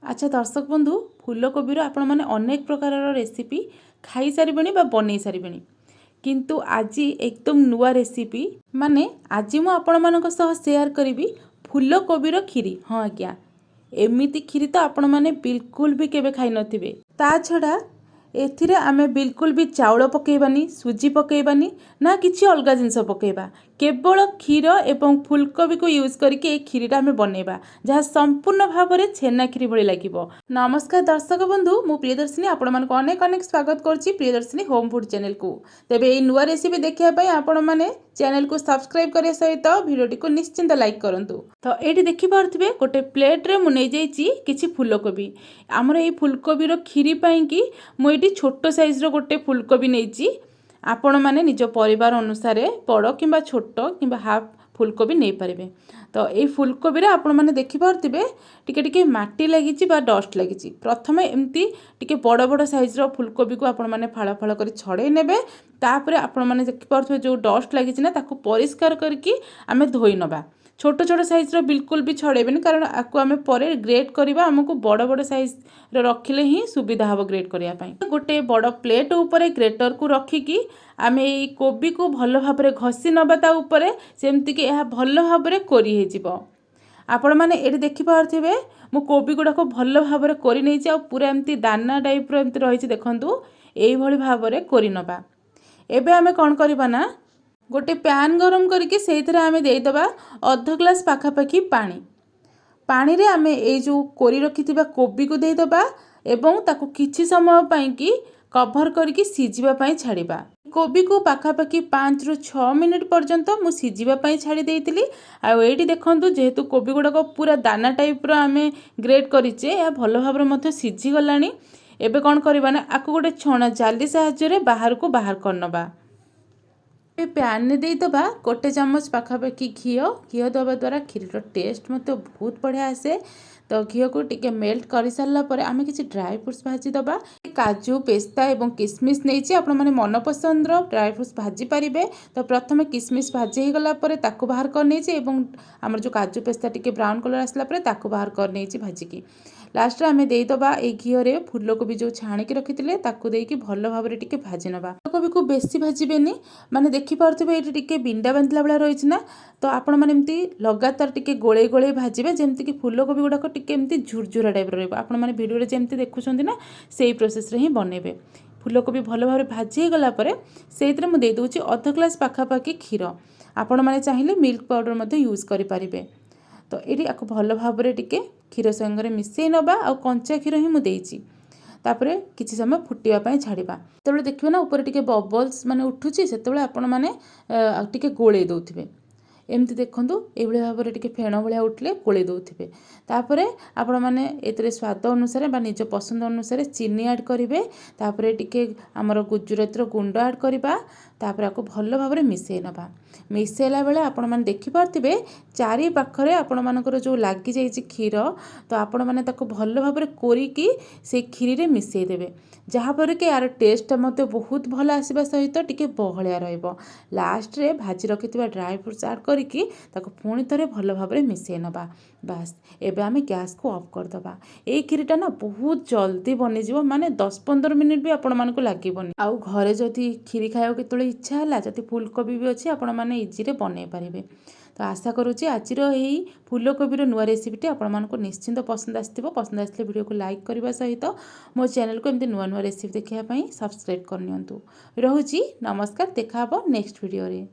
अच्छा दर्शक बंधु फूलकोबीर आपण मैंने अनेक प्रकार रेसिपी खाई सारे बन सारे किंतु आज एकदम नुआ रेसिपी माने आज मु आपण मानक सह शेयर करी फूलकोबीर खीरी। हाँ आज्ञा एमिति खीरी तो आपण मैंने बिल्कुल भी केबे खाई नथिबे। ता छड़ा एथिरे आमे बिल्कुल भी चाउल पकेबानी सुजी पकेबानी ना किसी अलग जिनस पकेबा केवल क्षीर एवं फूलकोबी को यूज करके ए खीरीटा आमे बनेबा जहाँ संपूर्ण भाव में छेना खीरी भली लागिबो। नमस्कार दर्शक बंधु मु प्रियदर्शिनी आपण मानक अनेक अनेक स्वागत करछि प्रियदर्शिनी होम फूड चैनल को। तेबे ए नुआ रेसिपी देखिया पई आपण माने चैनल को सब्सक्राइब करे सहित वीडियोटी को निश्चिंत लाइक करंतु। तो एठी देखि पारथिबे गोटे प्लेट रे मु नै जाइछि किछि फूलकोबी। हमर ए फूलकोबीर खीरी पई कि मु एठी छोट साइज रो गोटे फूलकोबी नैछि। आपण माने निज परिवार अनुसार बड़ किंबा छोट किंबा हाफ फूलकोबी नहीं पारे। तो ये फूलकोबी रे आपण माने देखि पारथिबे टिके टिके माटी लागिछि बा डस्ट लागिछि। प्रथमे एमती टिके बड़ बड़ साइज रो फूलकोबी को आपण माने फाळ फाळ करी छड़े नेबे। तापरे आपण माने देखि पारथिबे जो डस्ट लागिछि ना ताको परिष्कार करके आमे धोई नबा। छोट छोट साइज रो बिल्कुल भी छड़ेबेनी कारण आकु आमे परे ग्रेट करबा हमकु बड़ बड़ साइज रो रखिले ही सुविधा हबो ग्रेट करिया पई। गोटे बड़ प्लेट ऊपर ग्रेटर को रखिकी आमे ए कोबी को भल भाबरे घसी नबा ता ऊपर सेमति कि एहा भल भाबरे कोरी हे जिवो। आपण माने एठी देखि पारथिबे मु कोबी गुडा को भल भाबरे कोरी नै छी आ पूरा एमती दाना टाइप रो एमती रहिछि देखंतु एई भली भाबरे कोरी नबा। एबे आमे कोन करबा ना गोटे पैन गरम करके सेइथरे आमे देई दबा आधा ग्लास पाखापाखी पानी। पानी रे आमे ए जो कोरी रखिथिबा कोबी को देई दबा एवं ताको किछि समय पई कि कवर करके सिझिबा पई छाड़िबा। कोबी को पाखापाखी 5 रु 6 मिनिट पर्यंत मु सिझिबा पई छाड़ी देइतिली। आ एठी देखंतु जेहेतु कोबी गुडा को पूरा दाना टाइप रो आमे ग्रेट करिचे या भल भाबरे मथे सिझि गलानी। एबे कोन करबा ना आकु गोटे छणा जाली सहायता रे बाहर को बाहर करनबा। पैन ने दे दबा गोटे चम्मच पाखापाखी घी दबा द्वारा खीर टेस्ट मत बहुत बढ़िया आसे। तो घी को टिके मेल्ट कर सारा पर आम किसी ड्राई फ्रुट्स भाजी दबा। काजू पेस्ता एवं किसमिश नहीं आपण मैंने मन पसंद ड्राई फ्रुट्स भाजी पारे। तो प्रथम किसमिश भाजी हो गला ताकू बाहर कर नहीं आमर जो काजू पेस्ता टिके ब्राउन कलर आसला ताकू बाहर कर नहीं भाजिकी लास्ट रे आमे देई दबा ए घीरे फूलकोबी जो छाणिकी रखिथिले ताकू देकी भल भाबरे टिके भाजी नबा। फूलकोबी को बेसी भाजिबेनी माने देखि पारथिबे एठी टिके बिंडा बांधला बला रहिछि ना। तो आपण माने एमती लगातार टिके गोळे गोळे भाजिबे जेमति कि फूलकोबी गुडा को टिके एमती झुरझुरा टाइप रहबो। आपण माने वीडियो रे जेमति देखुछन्ती ना सेही प्रोसेस रे ही बनेबे। फूलकोबी भल भाबरे भाजी गला परे सेइतरे मु देई दोछि आधा ग्लास पाखापाखी क्षीर। आपण माने चाहिए मिल्क पाउडर मध्ये यूज करि पारिबे। तो ये आपको भल भाव टिके क्षीर संगे मिसई नबा आ कंचा क्षीर ही मुझे तापरे किसी समय फुटापी छाड़ा जो देखिए ना ऊपर टिके बबल्स माने उठुची से आपण मैंने टिके गोले दौथे एमती देखूँ ये भाव में टिके फेण भाया उठले गोले दौथे। तापरे आपण मैंने ये स्वाद अनुसार बा निज पसंद अनुसार चीनी ऐड करेंगे। तापरे टिके आमर गुजरात गुंड ऐड करवा तापर आपको भल भाव में मिसई नबा। मिसैला बेले आपण मैंने देखिपारे चारि पाखरे आपण मानकर जो लगी जाइए क्षीर तो आपण मैंने भल भाव में कोरिकी से खीरी रे मिसई देबे जहाँपर कि यार टेस्ट मत बहुत भल आसवा सहित टिके बहलिया रहिबो। लास्ट रे भाजी रखिथिबा ड्राई फ्रुट्स ऐड करिकी ताको पुणी थरे भल भाव में मिसई नबा। बास एबे आमे गैस को ऑफ कर दबा। ए खीरीटा ना बहुत जल्दी बनी जिवो माने 10-15 मिनिट भी आपण मानको लागिबोनी। आउ घरे जदि खीरी खाइयो केतले इच्छा होला जदि फूलकोबी भी अछि आपण माने इजी रे बनै पारिबे। तो आशा करुच्ची आज फूलकोबीर नुआ रेसिपीटी आपको निश्चिंत पसंद आसो। पसंद आसले वीडियो को लाइक करने सहित मो चैनल को एमती नुआ नुआ रेसिपी देखापी सब्सक्राइब करनी। रोची नमस्कार देखा नेक्स्ट वीडियो रे।